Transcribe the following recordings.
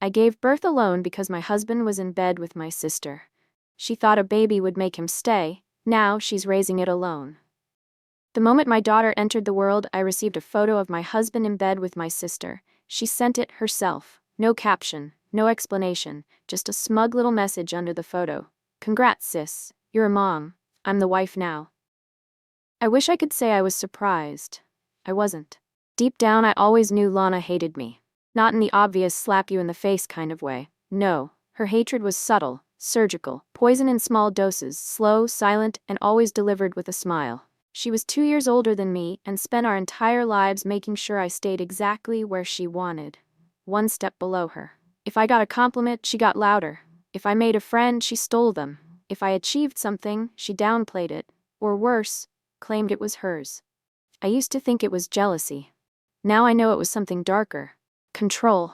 I gave birth alone because my husband was in bed with my sister. She thought a baby would make him stay. Now she's raising it alone. The moment my daughter entered the world, I received a photo of my husband in bed with my sister. She sent it herself. No caption, no explanation, just a smug little message under the photo. Congrats, sis. You're a mom. I'm the wife now. I wish I could say I was surprised. I wasn't. Deep down, I always knew Lana hated me. Not in the obvious slap you in the face kind of way. No, her hatred was subtle, surgical, poison in small doses, slow, silent, and always delivered with a smile. She was 2 years older than me and spent our entire lives making sure I stayed exactly where she wanted. One step below her. If I got a compliment, she got louder. If I made a friend, she stole them. If I achieved something, she downplayed it. Or worse, claimed it was hers. I used to think it was jealousy. Now I know it was something darker. Control.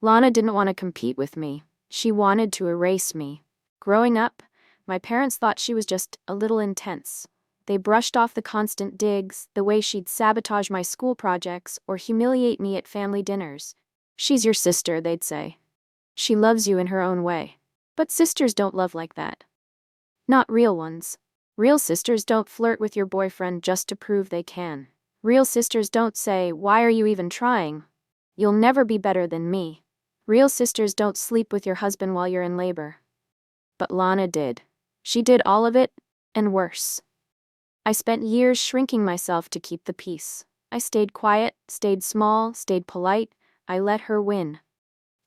Lana didn't want to compete with me. She wanted to erase me. Growing up, my parents thought she was just a little intense. They brushed off the constant digs, the way she'd sabotage my school projects or humiliate me at family dinners. She's your sister, they'd say. She loves you in her own way. But sisters don't love like that. Not real ones. Real sisters don't flirt with your boyfriend just to prove they can. Real sisters don't say, "Why are you even trying? You'll never be better than me." Real sisters don't sleep with your husband while you're in labor. But Lana did. She did all of it, and worse. I spent years shrinking myself to keep the peace. I stayed quiet, stayed small, stayed polite. I let her win.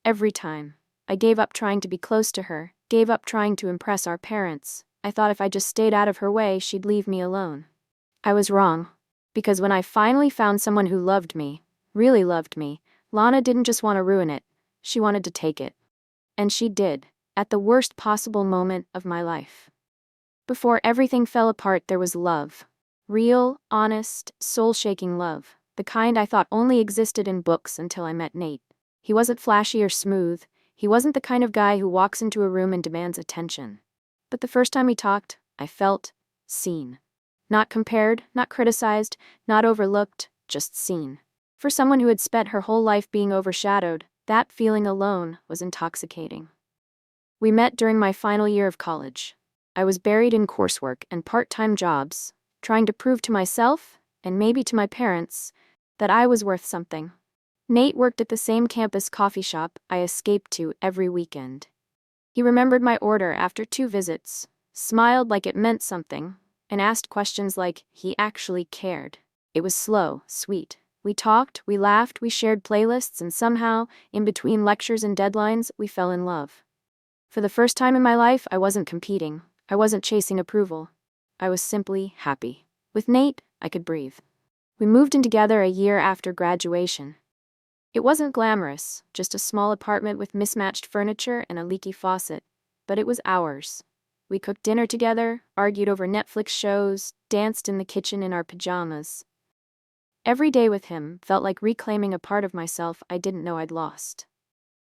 Every time. I gave up trying to be close to her, gave up trying to impress our parents. I thought if I just stayed out of her way, she'd leave me alone. I was wrong. Because when I finally found someone who loved me, really loved me, Lana didn't just want to ruin it. She wanted to take it. And she did, at the worst possible moment of my life. Before everything fell apart, there was love. Real, honest, soul-shaking love. The kind I thought only existed in books until I met Nate. He wasn't flashy or smooth. He wasn't the kind of guy who walks into a room and demands attention. But the first time we talked, I felt seen. Not compared, not criticized, not overlooked, just seen. For someone who had spent her whole life being overshadowed, that feeling alone was intoxicating. We met during my final year of college. I was buried in coursework and part-time jobs, trying to prove to myself, and maybe to my parents, that I was worth something. Nate worked at the same campus coffee shop I escaped to every weekend. He remembered my order after 2 visits, smiled like it meant something, and asked questions like he actually cared. It was slow, sweet. We talked, we laughed, we shared playlists, and somehow, in between lectures and deadlines, we fell in love. For the first time in my life, I wasn't competing. I wasn't chasing approval. I was simply happy. With Nate, I could breathe. We moved in together a year after graduation. It wasn't glamorous, just a small apartment with mismatched furniture and a leaky faucet, but it was ours. We cooked dinner together, argued over Netflix shows, danced in the kitchen in our pajamas. Every day with him felt like reclaiming a part of myself I didn't know I'd lost.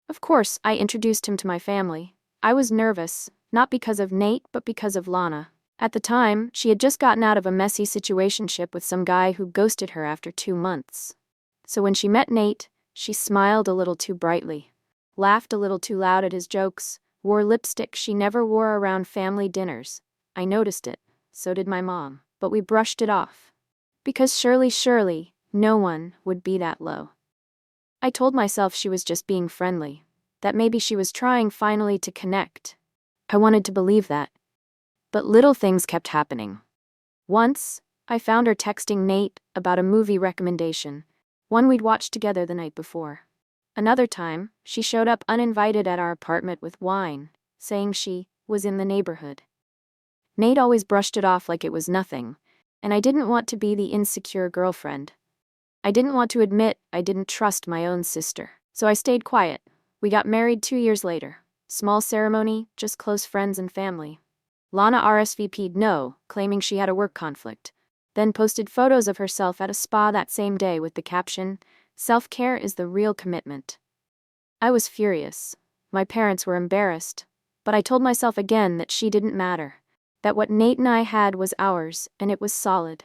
Of course, I introduced him to my family. I was nervous, not because of Nate, but because of Lana. At the time, she had just gotten out of a messy situationship with some guy who ghosted her after 2 months. So when she met Nate, she smiled a little too brightly, laughed a little too loud at his jokes, wore lipstick she never wore around family dinners. I noticed it, so did my mom, but we brushed it off. Because surely, no one would be that low. I told myself she was just being friendly, that maybe she was trying finally to connect. I wanted to believe that. But little things kept happening. Once, I found her texting Nate about a movie recommendation, one we'd watched together the night before. Another time, she showed up uninvited at our apartment with wine, saying she was in the neighborhood. Nate always brushed it off like it was nothing, and I didn't want to be the insecure girlfriend. I didn't want to admit I didn't trust my own sister, so I stayed quiet. We got married 2 years later. Small ceremony, just close friends and family. Lana RSVP'd no, claiming she had a work conflict, then posted photos of herself at a spa that same day with the caption, "Self-care is the real commitment." I was furious. My parents were embarrassed, but I told myself again that she didn't matter, that what Nate and I had was ours, and it was solid.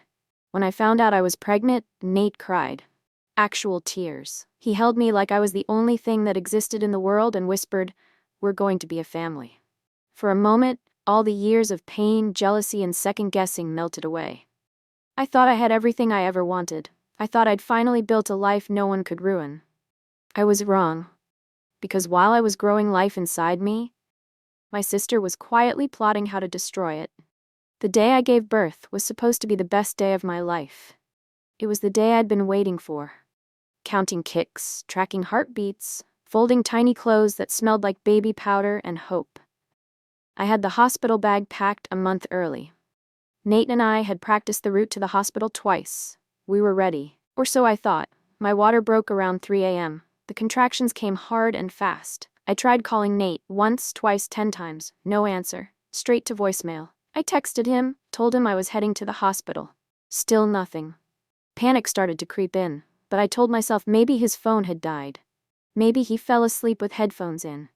When I found out I was pregnant, Nate cried. Actual tears. He held me like I was the only thing that existed in the world and whispered, "We're going to be a family." For a moment, all the years of pain, jealousy, and second-guessing melted away. I thought I had everything I ever wanted. I thought I'd finally built a life no one could ruin. I was wrong. Because while I was growing life inside me, my sister was quietly plotting how to destroy it. The day I gave birth was supposed to be the best day of my life. It was the day I'd been waiting for. Counting kicks, tracking heartbeats, folding tiny clothes that smelled like baby powder and hope. I had the hospital bag packed a month early. Nate and I had practiced the route to the hospital twice. We were ready, or so I thought. My water broke around 3 a.m. The contractions came hard and fast. I tried calling Nate once, twice, 10 times. No answer. Straight to voicemail. I texted him, told him I was heading to the hospital. Still nothing. Panic started to creep in, but I told myself maybe his phone had died. Maybe he fell asleep with headphones in.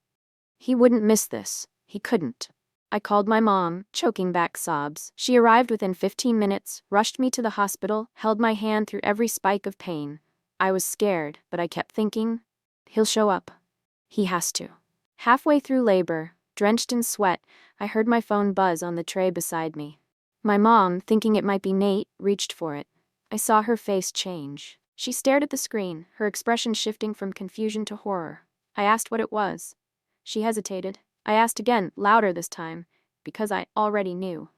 He wouldn't miss this. He couldn't. I called my mom, choking back sobs. She arrived within 15 minutes, rushed me to the hospital, held my hand through every spike of pain. I was scared, but I kept thinking, he'll show up. He has to. Halfway through labor, drenched in sweat, I heard my phone buzz on the tray beside me. My mom, thinking it might be Nate, reached for it. I saw her face change. She stared at the screen, her expression shifting from confusion to horror. I asked what it was. She hesitated. I asked again, louder this time, because I already knew.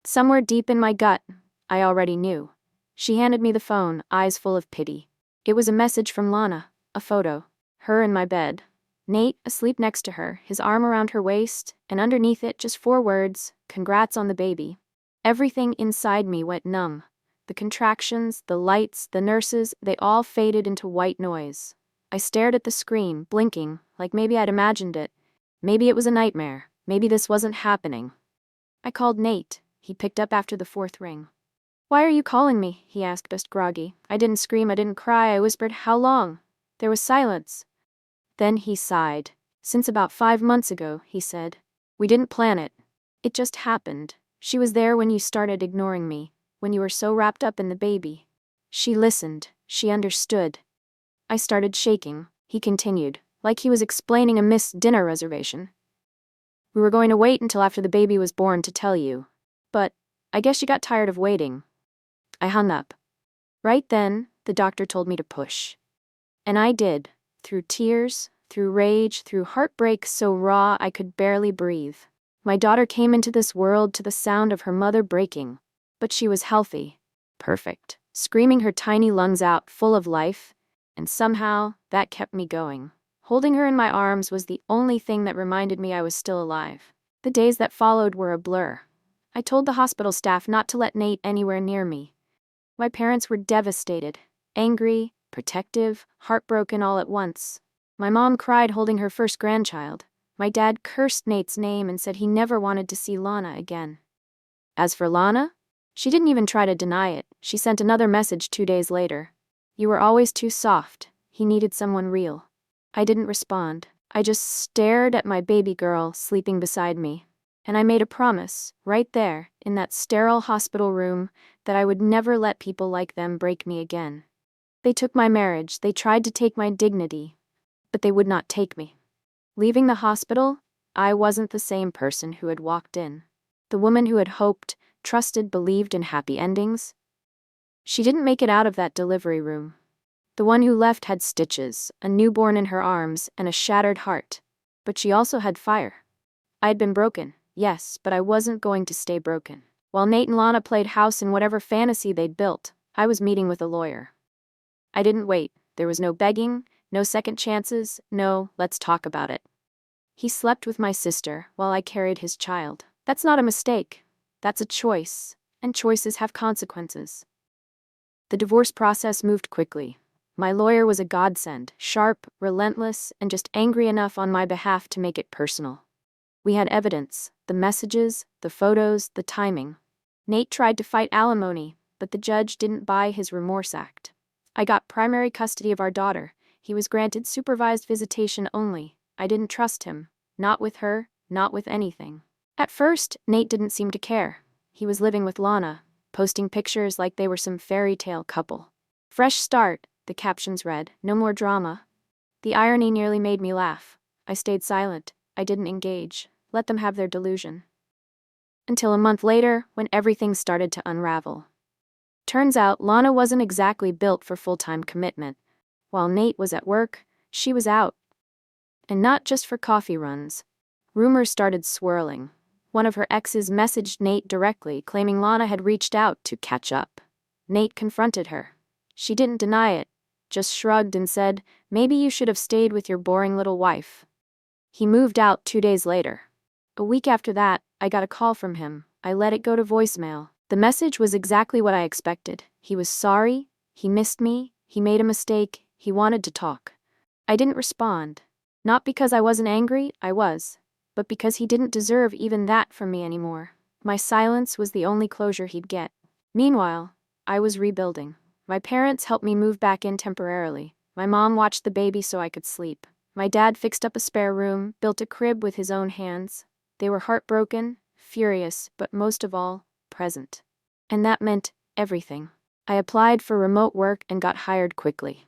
Somewhere deep in my gut, I already knew. She handed me the phone, eyes full of pity. It was a message from Lana, a photo. Her in my bed. Nate, asleep next to her, his arm around her waist, and underneath it just 4 words, "Congrats on the baby." Everything inside me went numb. The contractions, the lights, the nurses, they all faded into white noise. I stared at the screen, blinking, like maybe I'd imagined it. Maybe it was a nightmare. Maybe this wasn't happening. I called Nate. He picked up after the 4th ring. "Why are you calling me?" he asked, just groggy. I didn't scream, I didn't cry, I whispered, "How long?" There was silence. Then he sighed. "Since about 5 months ago," he said. "We didn't plan it. It just happened. She was there when you started ignoring me, when you were so wrapped up in the baby. She listened. She understood." I started shaking. He continued, like he was explaining a missed dinner reservation. "We were going to wait until after the baby was born to tell you. But I guess you got tired of waiting." I hung up. Right then, the doctor told me to push. And I did. Through tears, through rage, through heartbreak so raw I could barely breathe. My daughter came into this world to the sound of her mother breaking. But she was healthy. Perfect. Screaming her tiny lungs out, full of life. And somehow, that kept me going. Holding her in my arms was the only thing that reminded me I was still alive. The days that followed were a blur. I told the hospital staff not to let Nate anywhere near me. My parents were devastated, angry, protective, heartbroken all at once. My mom cried holding her first grandchild. My dad cursed Nate's name and said he never wanted to see Lana again. As for Lana, she didn't even try to deny it. She sent another message 2 days later. "You were always too soft. He needed someone real." I didn't respond. I just stared at my baby girl sleeping beside me. And I made a promise, right there, in that sterile hospital room, that I would never let people like them break me again. They took my marriage, they tried to take my dignity, but they would not take me. Leaving the hospital, I wasn't the same person who had walked in. The woman who had hoped, trusted, believed in happy endings. She didn't make it out of that delivery room. The one who left had stitches, a newborn in her arms, and a shattered heart. But she also had fire. I had been broken, yes, but I wasn't going to stay broken. While Nate and Lana played house in whatever fantasy they'd built, I was meeting with a lawyer. I didn't wait. There was no begging, no second chances, no, "let's talk about it." He slept with my sister while I carried his child. That's not a mistake. That's a choice, and choices have consequences. The divorce process moved quickly. My lawyer was a godsend, sharp, relentless, and just angry enough on my behalf to make it personal. We had evidence, the messages, the photos, the timing. Nate tried to fight alimony, but the judge didn't buy his remorse act. I got primary custody of our daughter. He was granted supervised visitation only. I didn't trust him. Not with her, not with anything. At first, Nate didn't seem to care. He was living with Lana, posting pictures like they were some fairy tale couple. Fresh start, The captions read, "No more drama." The irony nearly made me laugh. I stayed silent. I didn't engage. Let them have their delusion. Until a month later, when everything started to unravel. Turns out, Lana wasn't exactly built for full-time commitment. While Nate was at work, she was out. And not just for coffee runs. Rumors started swirling. One of her exes messaged Nate directly, claiming Lana had reached out to catch up. Nate confronted her. She didn't deny it, just shrugged and said, "Maybe you should have stayed with your boring little wife." He moved out 2 days later. A week after that, I got a call from him. I let it go to voicemail. The message was exactly what I expected. He was sorry, he missed me, he made a mistake, he wanted to talk. I didn't respond. Not because I wasn't angry, I was, but because he didn't deserve even that from me anymore. My silence was the only closure he'd get. Meanwhile, I was rebuilding. My parents helped me move back in temporarily. My mom watched the baby so I could sleep. My dad fixed up a spare room, built a crib with his own hands. They were heartbroken, furious, but most of all, present. And that meant everything. I applied for remote work and got hired quickly.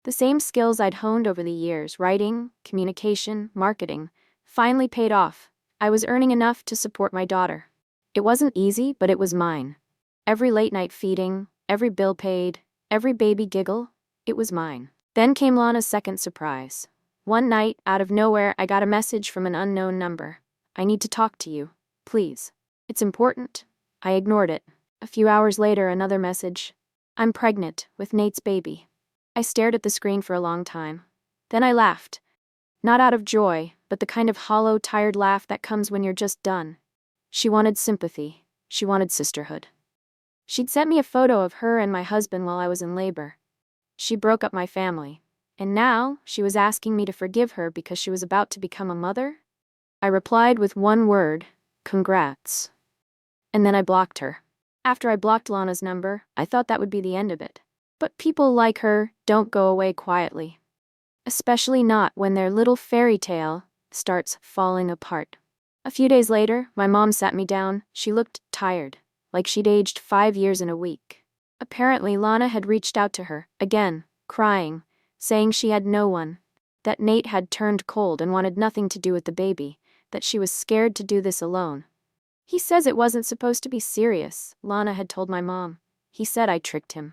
The same skills I'd honed over the years, writing, communication, marketing, finally paid off. I was earning enough to support my daughter. It wasn't easy, but it was mine. Every late night feeding, every bill paid, every baby giggle, it was mine. Then came Lana's second surprise. One night, out of nowhere, I got a message from an unknown number. "I need to talk to you, please. It's important." I ignored it. A few hours later, another message. "I'm pregnant with Nate's baby." I stared at the screen for a long time. Then I laughed. Not out of joy, but the kind of hollow, tired laugh that comes when you're just done. She wanted sympathy. She wanted sisterhood. She'd sent me a photo of her and my husband while I was in labor. She broke up my family. And now, she was asking me to forgive her because she was about to become a mother? I replied with one word, "Congrats." And then I blocked her. After I blocked Lana's number, I thought that would be the end of it. But people like her don't go away quietly. Especially not when their little fairy tale starts falling apart. A few days later, my mom sat me down. She looked tired, like she'd aged 5 years in a week. Apparently, Lana had reached out to her, again, crying, saying she had no one, that Nate had turned cold and wanted nothing to do with the baby, that she was scared to do this alone. "He says it wasn't supposed to be serious," Lana had told my mom. "He said I tricked him."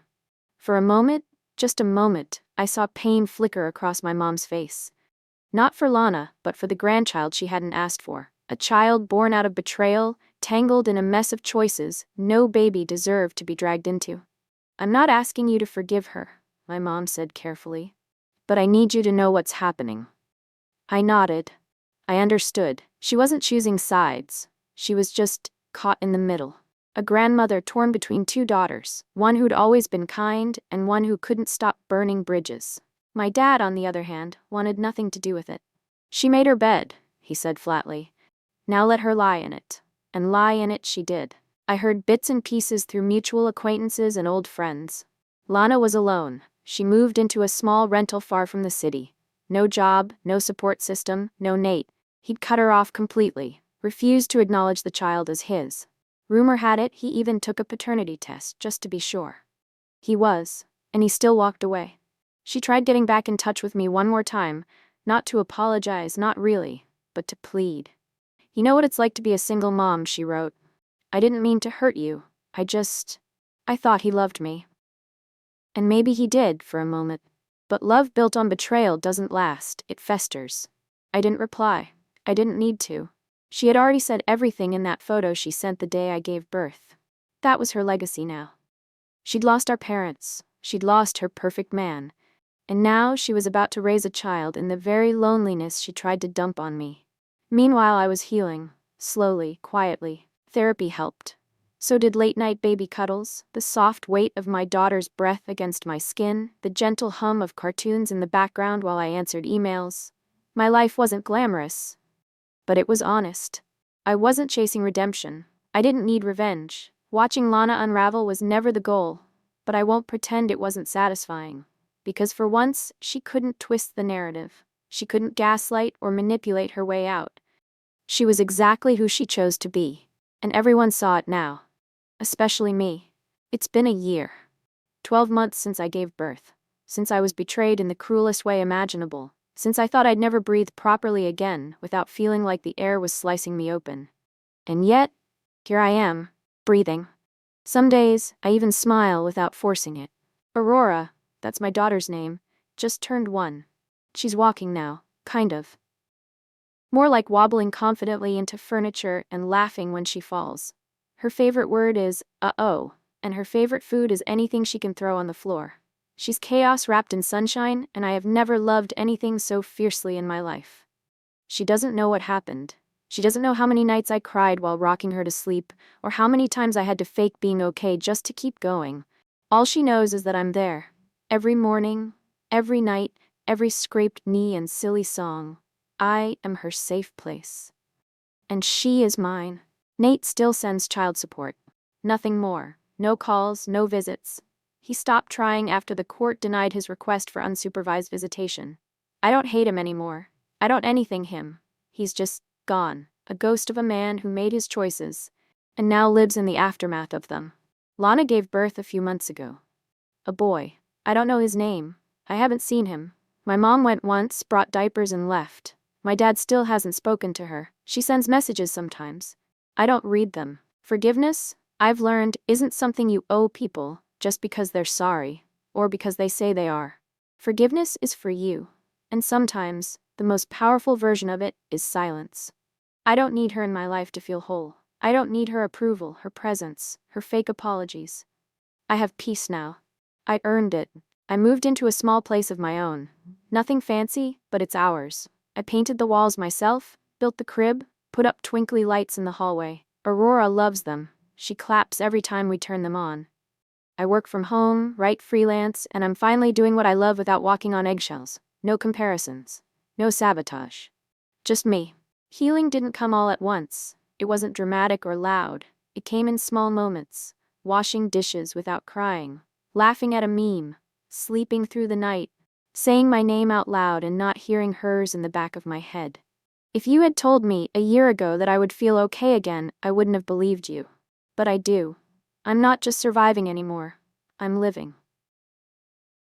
For a moment, just a moment, I saw pain flicker across my mom's face. Not for Lana, but for the grandchild she hadn't asked for. A child born out of betrayal, tangled in a mess of choices no baby deserved to be dragged into. "I'm not asking you to forgive her," my mom said carefully. "But I need you to know what's happening." I nodded. I understood. She wasn't choosing sides. She was just caught in the middle. A grandmother torn between 2 daughters, one who'd always been kind and one who couldn't stop burning bridges. My dad, on the other hand, wanted nothing to do with it. "She made her bed," he said flatly. "Now let her lie in it." And lie in it she did. I heard bits and pieces through mutual acquaintances and old friends. Lana was alone. She moved into a small rental far from the city. No job, no support system, no Nate. He'd cut her off completely, refused to acknowledge the child as his. Rumor had it he even took a paternity test, just to be sure. He was, and he still walked away. She tried getting back in touch with me one more time, not to apologize, not really, but to plead. "You know what it's like to be a single mom," she wrote. "I didn't mean to hurt you. I thought he loved me." And maybe he did, for a moment. But love built on betrayal doesn't last, it festers. I didn't reply. I didn't need to. She had already said everything in that photo she sent the day I gave birth. That was her legacy now. She'd lost our parents. She'd lost her perfect man. And now she was about to raise a child in the very loneliness she tried to dump on me. Meanwhile, I was healing. Slowly, quietly. Therapy helped. So did late-night baby cuddles, the soft weight of my daughter's breath against my skin, the gentle hum of cartoons in the background while I answered emails. My life wasn't glamorous, but it was honest. I wasn't chasing redemption. I didn't need revenge. Watching Lana unravel was never the goal, but I won't pretend it wasn't satisfying. Because for once, she couldn't twist the narrative. She couldn't gaslight or manipulate her way out. She was exactly who she chose to be, and everyone saw it now. Especially me. It's been a year. 12 months since I gave birth. since I was betrayed in the cruelest way imaginable, since I thought I'd never breathe properly again without feeling like the air was slicing me open. And yet, here I am, breathing. Some days, I even smile without forcing it. Aurora, that's my daughter's name, just turned 1. She's walking now, kind of. More like wobbling confidently into furniture and laughing when she falls. Her favorite word is, uh-oh, and her favorite food is anything she can throw on the floor. She's chaos wrapped in sunshine, and I have never loved anything so fiercely in my life. She doesn't know what happened. She doesn't know how many nights I cried while rocking her to sleep, or how many times I had to fake being okay just to keep going. All she knows is that I'm there. Every morning, every night, every scraped knee and silly song. I am her safe place. And she is mine. Nate still sends child support. Nothing more. No calls, no visits. He stopped trying after the court denied his request for unsupervised visitation. I don't hate him anymore. I don't anything him. He's just gone. A ghost of a man who made his choices, and now lives in the aftermath of them. Lana gave birth a few months ago. A boy. I don't know his name. I haven't seen him. My mom went once, brought diapers and left. My dad still hasn't spoken to her. She sends messages sometimes. I don't read them. Forgiveness, I've learned, isn't something you owe people just because they're sorry, or because they say they are. Forgiveness is for you, and sometimes, the most powerful version of it is silence. I don't need her in my life to feel whole. I don't need her approval, her presence, her fake apologies. I have peace now. I earned it. I moved into a small place of my own. Nothing fancy, but it's ours. I painted the walls myself, built the crib, put up twinkly lights in the hallway. Aurora loves them. She claps every time we turn them on. I work from home, write freelance, and I'm finally doing what I love without walking on eggshells. No comparisons. No sabotage. Just me. Healing didn't come all at once. It wasn't dramatic or loud. It came in small moments. Washing dishes without crying. Laughing at a meme. Sleeping through the night. Saying my name out loud and not hearing hers in the back of my head. If you had told me a year ago that I would feel okay again, I wouldn't have believed you. But I do. I'm not just surviving anymore. I'm living.